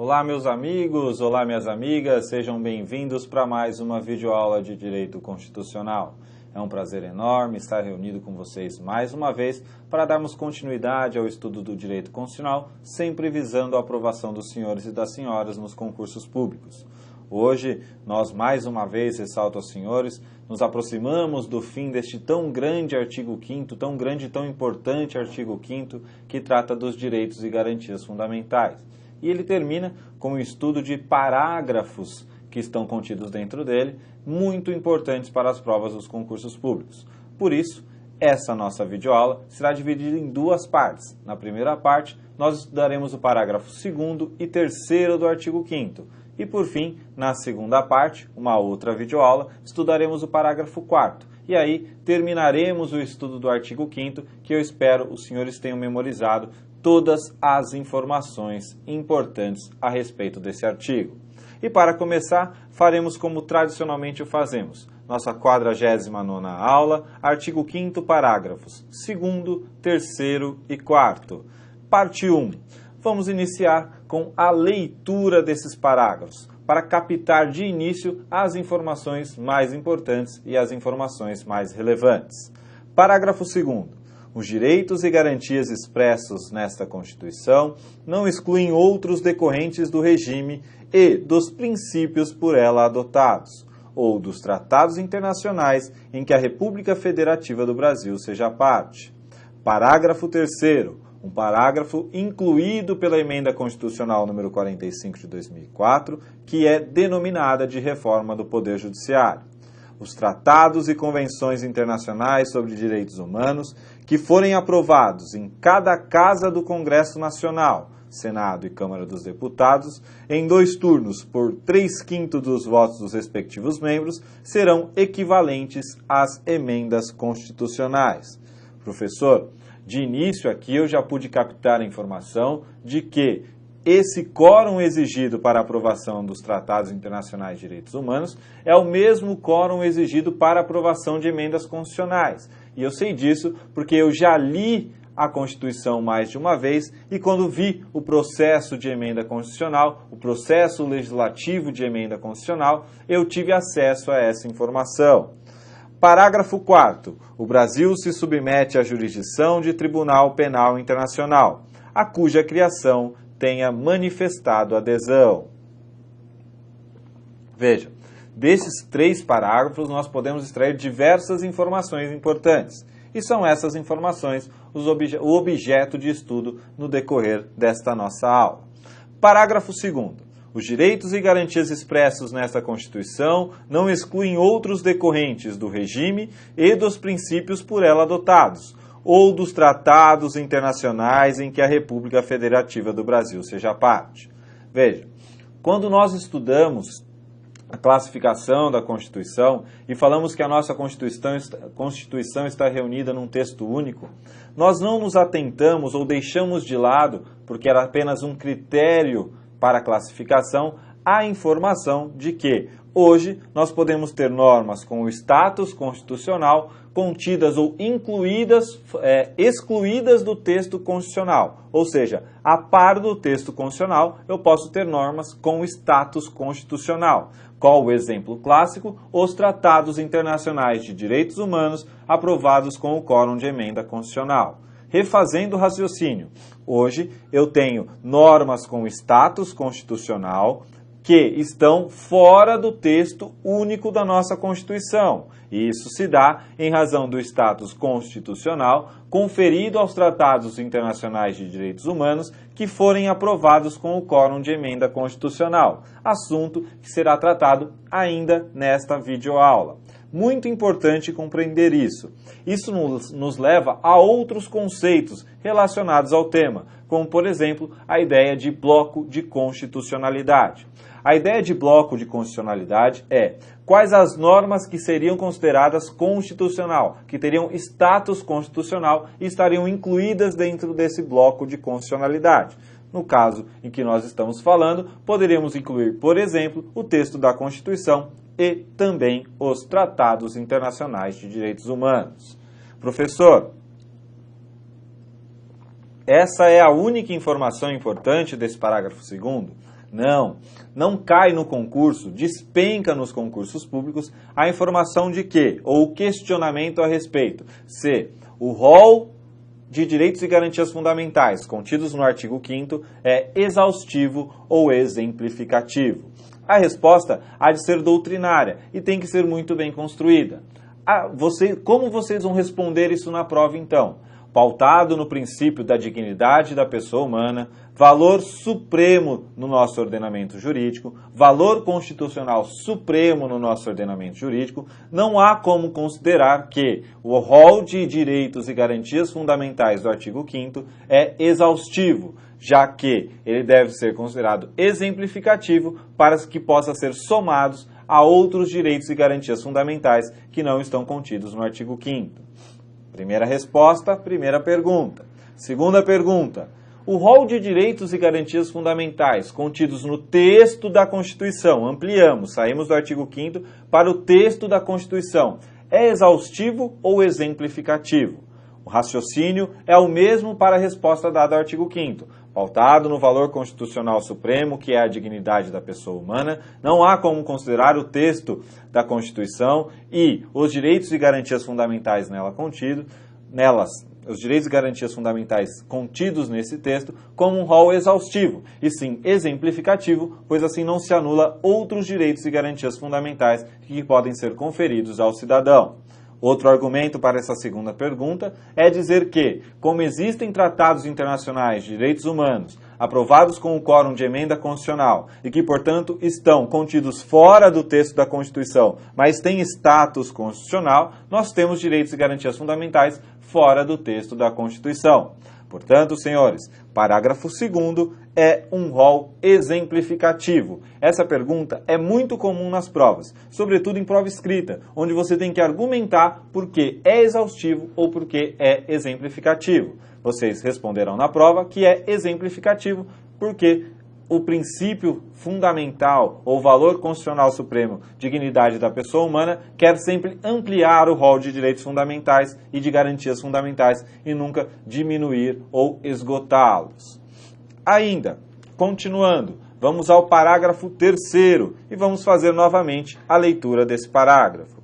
Olá meus amigos, olá minhas amigas, sejam bem-vindos para mais uma videoaula de Direito Constitucional. É um prazer enorme estar reunido com vocês mais uma vez para darmos continuidade ao estudo do Direito Constitucional, sempre visando a aprovação dos senhores e das senhoras nos concursos públicos. Hoje, nós mais uma vez, ressalto aos senhores, nos aproximamos do fim deste tão grande artigo 5º, tão grande e tão importante artigo 5º, que trata dos direitos e garantias fundamentais. E ele termina com um estudo de parágrafos que estão contidos dentro dele, muito importantes para as provas dos concursos públicos. Por isso, essa nossa videoaula será dividida em duas partes. Na primeira parte, nós estudaremos o parágrafo 2º e 3º do artigo 5º. E, por fim, na segunda parte, uma outra videoaula, estudaremos o parágrafo 4º. E aí, terminaremos o estudo do artigo 5º, que eu espero os senhores tenham memorizado todas as informações importantes a respeito desse artigo. E para começar, faremos como tradicionalmente o fazemos. Nossa 49ª aula, artigo 5º, parágrafos 2º, 3º e 4º. Parte 1. Vamos iniciar com a leitura desses parágrafos, para captar de início as informações mais importantes e as informações mais relevantes. Parágrafo 2º. Os direitos e garantias expressos nesta Constituição não excluem outros decorrentes do regime e dos princípios por ela adotados, ou dos tratados internacionais em que a República Federativa do Brasil seja parte. Parágrafo 3º. Um parágrafo incluído pela Emenda Constitucional número 45 de 2004, que é denominada de Reforma do Poder Judiciário. Os tratados e convenções internacionais sobre direitos humanos que forem aprovados em cada casa do Congresso Nacional, Senado e Câmara dos Deputados, em 2 turnos por 3/5 dos votos dos respectivos membros, serão equivalentes às emendas constitucionais. Professor, de início aqui eu já pude captar a informação de que esse quórum exigido para a aprovação dos tratados internacionais de direitos humanos é o mesmo quórum exigido para a aprovação de emendas constitucionais. E eu sei disso porque eu já li a Constituição mais de uma vez e quando vi o processo de emenda constitucional, o processo legislativo de emenda constitucional, eu tive acesso a essa informação. Parágrafo 4º. O Brasil se submete à jurisdição de Tribunal Penal Internacional, a cuja criação tenha manifestado adesão. Veja, desses 3 parágrafos nós podemos extrair diversas informações importantes. E são essas informações o objeto de estudo no decorrer desta nossa aula. Parágrafo 2º. Os direitos e garantias expressos nesta Constituição não excluem outros decorrentes do regime e dos princípios por ela adotados, ou dos tratados internacionais em que a República Federativa do Brasil seja parte. Veja, quando nós estudamos a classificação da Constituição e falamos que a nossa Constituição está reunida num texto único, nós não nos atentamos ou deixamos de lado, porque era apenas um critério para a classificação, a informação de que hoje nós podemos ter normas com o status constitucional contidas ou excluídas do texto constitucional. Ou seja, a par do texto constitucional, eu posso ter normas com status constitucional. Qual o exemplo clássico? Os tratados internacionais de direitos humanos aprovados com o quórum de emenda constitucional. Refazendo o raciocínio, hoje eu tenho normas com status constitucional que estão fora do texto único da nossa Constituição. E isso se dá em razão do status constitucional conferido aos tratados internacionais de direitos humanos que forem aprovados com o quórum de emenda constitucional, assunto que será tratado ainda nesta videoaula. Muito importante compreender isso. Isso nos leva a outros conceitos relacionados ao tema, como, por exemplo, a ideia de bloco de constitucionalidade. A ideia de bloco de constitucionalidade é quais as normas que seriam consideradas constitucional, que teriam status constitucional e estariam incluídas dentro desse bloco de constitucionalidade. No caso em que nós estamos falando, poderíamos incluir, por exemplo, o texto da Constituição e também os tratados internacionais de direitos humanos. Professor, essa é a única informação importante desse parágrafo 2º? Não, não cai no concurso, despenca nos concursos públicos a informação de que, ou o questionamento a respeito, se o rol de direitos e garantias fundamentais contidos no artigo 5º é exaustivo ou exemplificativo. A resposta há de ser doutrinária e tem que ser muito bem construída. Como vocês vão responder isso na prova, então? Pautado no princípio da dignidade da pessoa humana, valor supremo no nosso ordenamento jurídico, valor constitucional supremo no nosso ordenamento jurídico, não há como considerar que o rol de direitos e garantias fundamentais do artigo 5º é exaustivo, já que ele deve ser considerado exemplificativo para que possa ser somados a outros direitos e garantias fundamentais que não estão contidos no artigo 5º. Primeira resposta, primeira pergunta. Segunda pergunta. O rol de direitos e garantias fundamentais contidos no texto da Constituição, ampliamos, saímos do artigo 5º para o texto da Constituição, é exaustivo ou exemplificativo? O raciocínio é o mesmo para a resposta dada ao artigo 5º. Pautado no valor constitucional supremo, que é a dignidade da pessoa humana, não há como considerar o texto da Constituição e os direitos e garantias fundamentais os direitos e garantias fundamentais contidos nesse texto como um rol exaustivo, e sim exemplificativo, pois assim não se anula outros direitos e garantias fundamentais que podem ser conferidos ao cidadão. Outro argumento para essa segunda pergunta é dizer que, como existem tratados internacionais de direitos humanos aprovados com o quórum de emenda constitucional e que, portanto, estão contidos fora do texto da Constituição, mas têm status constitucional, nós temos direitos e garantias fundamentais fora do texto da Constituição. Portanto, senhores, parágrafo 2º é um rol exemplificativo. Essa pergunta é muito comum nas provas, sobretudo em prova escrita, onde você tem que argumentar por que é exaustivo ou por que é exemplificativo. Vocês responderão na prova que é exemplificativo porque o princípio fundamental ou valor constitucional supremo, dignidade da pessoa humana, quer sempre ampliar o rol de direitos fundamentais e de garantias fundamentais e nunca diminuir ou esgotá-los. Ainda, continuando, vamos ao parágrafo 3º e vamos fazer novamente a leitura desse parágrafo.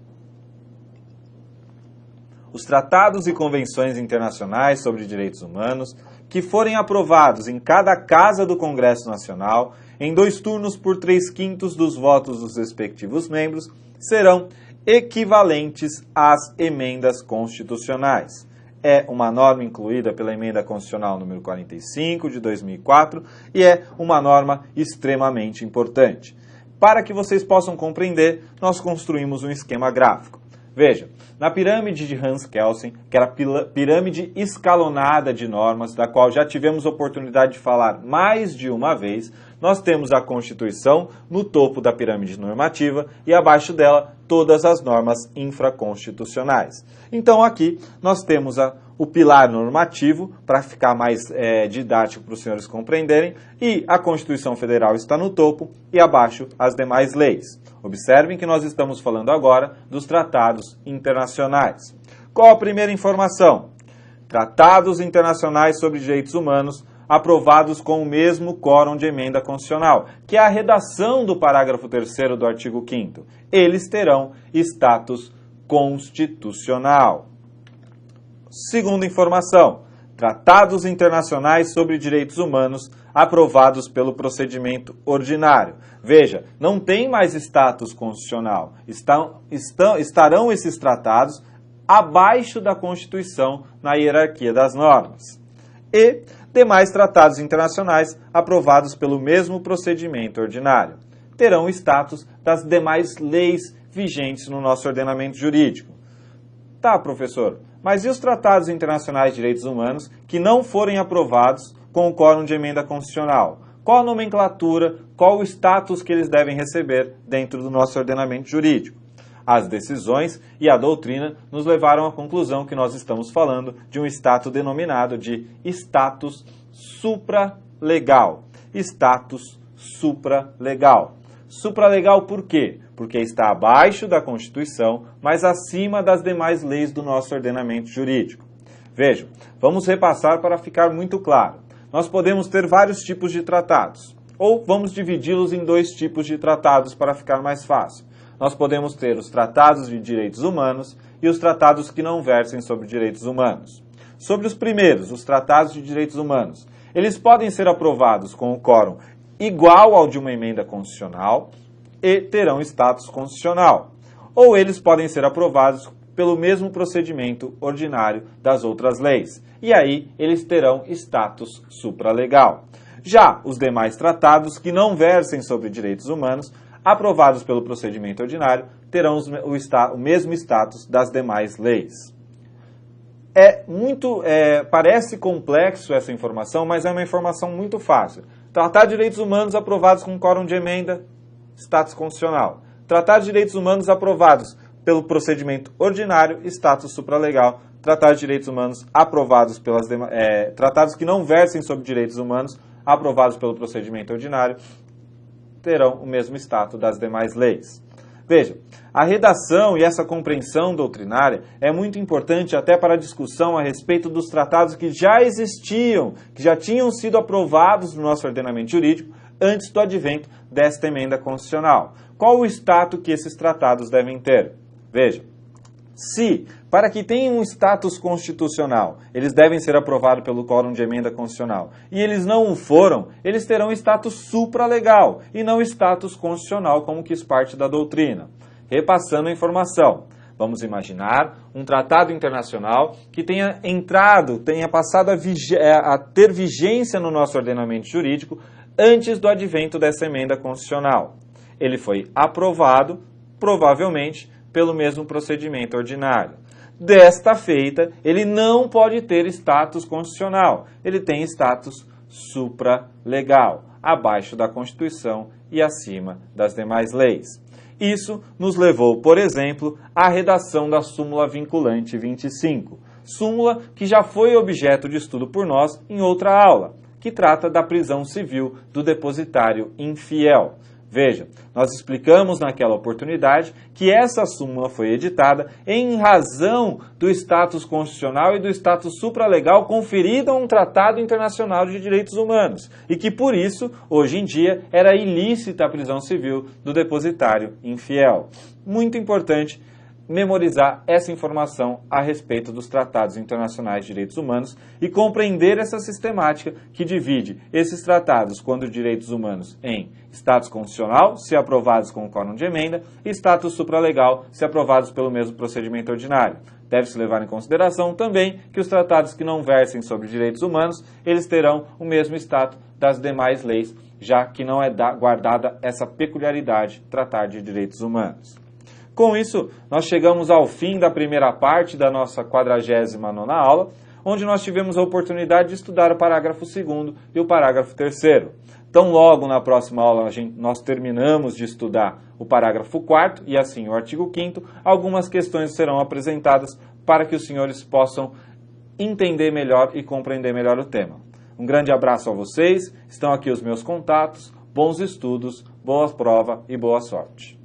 Os tratados e convenções internacionais sobre direitos humanos que forem aprovados em cada casa do Congresso Nacional, em 2 turnos por 3/5 dos votos dos respectivos membros, serão equivalentes às emendas constitucionais. É uma norma incluída pela Emenda Constitucional número 45 de 2004 e é uma norma extremamente importante. Para que vocês possam compreender, nós construímos um esquema gráfico. Veja, na pirâmide de Hans Kelsen, que era a pirâmide escalonada de normas, da qual já tivemos oportunidade de falar mais de uma vez, nós temos a Constituição no topo da pirâmide normativa e abaixo dela todas as normas infraconstitucionais. Então aqui nós temos o pilar normativo, para ficar mais didático para os senhores compreenderem, e a Constituição Federal está no topo e abaixo as demais leis. Observem que nós estamos falando agora dos tratados internacionais. Qual a primeira informação? Tratados internacionais sobre direitos humanos aprovados com o mesmo quórum de emenda constitucional, que é a redação do parágrafo 3º do artigo 5º. Eles terão status constitucional. Segunda informação, tratados internacionais sobre direitos humanos aprovados pelo procedimento ordinário. Veja, não tem mais status constitucional. Estarão esses tratados abaixo da Constituição na hierarquia das normas. E demais tratados internacionais aprovados pelo mesmo procedimento ordinário terão o status das demais leis vigentes no nosso ordenamento jurídico. Tá, professor, mas e os tratados internacionais de direitos humanos que não forem aprovados com o quórum de emenda constitucional? Qual a nomenclatura, qual o status que eles devem receber dentro do nosso ordenamento jurídico? As decisões e a doutrina nos levaram à conclusão que nós estamos falando de um status denominado de status supralegal. Status supralegal. Supralegal por quê? Porque está abaixo da Constituição, mas acima das demais leis do nosso ordenamento jurídico. Vejam, vamos repassar para ficar muito claro. Nós podemos ter vários tipos de tratados. Ou vamos dividi-los em dois tipos de tratados para ficar mais fácil. Nós podemos ter os tratados de direitos humanos e os tratados que não versem sobre direitos humanos. Sobre os primeiros, os tratados de direitos humanos, eles podem ser aprovados com o quórum igual ao de uma emenda constitucional e terão status constitucional. Ou eles podem ser aprovados pelo mesmo procedimento ordinário das outras leis. E aí, eles terão status supralegal. Já os demais tratados que não versem sobre direitos humanos, aprovados pelo procedimento ordinário, terão o mesmo status das demais leis. Parece complexo essa informação, mas é uma informação muito fácil. Tratado de direitos humanos aprovados com quórum de emenda, status constitucional. Tratado de direitos humanos aprovados pelo procedimento ordinário, status supralegal. Tratados de direitos humanos aprovados tratados que não versem sobre direitos humanos, aprovados pelo procedimento ordinário, terão o mesmo status das demais leis. Veja, a redação e essa compreensão doutrinária é muito importante até para a discussão a respeito dos tratados que já existiam, que já tinham sido aprovados no nosso ordenamento jurídico antes do advento desta emenda constitucional. Qual o status que esses tratados devem ter? Veja, se, para que tenham um status constitucional, eles devem ser aprovados pelo quórum de emenda constitucional, e eles não o foram, eles terão status supralegal, e não status constitucional, como quis parte da doutrina. Repassando a informação, vamos imaginar um tratado internacional que tenha passado a ter vigência no nosso ordenamento jurídico antes do advento dessa emenda constitucional. Ele foi aprovado, provavelmente, pelo mesmo procedimento ordinário. Desta feita, ele não pode ter status constitucional. Ele tem status supralegal, abaixo da Constituição e acima das demais leis. Isso nos levou, por exemplo, à redação da súmula vinculante 25. Súmula que já foi objeto de estudo por nós em outra aula, que trata da prisão civil do depositário infiel. Veja, nós explicamos naquela oportunidade que essa súmula foi editada em razão do status constitucional e do status supralegal conferido a um tratado internacional de direitos humanos e que, por isso, hoje em dia, era ilícita a prisão civil do depositário infiel. Muito importante memorizar essa informação a respeito dos tratados internacionais de direitos humanos e compreender essa sistemática que divide esses tratados quando direitos humanos em status constitucional, se aprovados com o quórum de emenda, e status supralegal, se aprovados pelo mesmo procedimento ordinário. Deve-se levar em consideração também que os tratados que não versem sobre direitos humanos, eles terão o mesmo status das demais leis, já que não é guardada essa peculiaridade tratar de direitos humanos. Com isso, nós chegamos ao fim da primeira parte da nossa 49ª aula, onde nós tivemos a oportunidade de estudar o parágrafo 2º e o parágrafo 3º. Então, logo na próxima aula, nós terminamos de estudar o parágrafo 4º e assim o artigo 5º. Algumas questões serão apresentadas para que os senhores possam entender melhor e compreender melhor o tema. Um grande abraço a vocês, estão aqui os meus contatos, bons estudos, boa prova e boa sorte.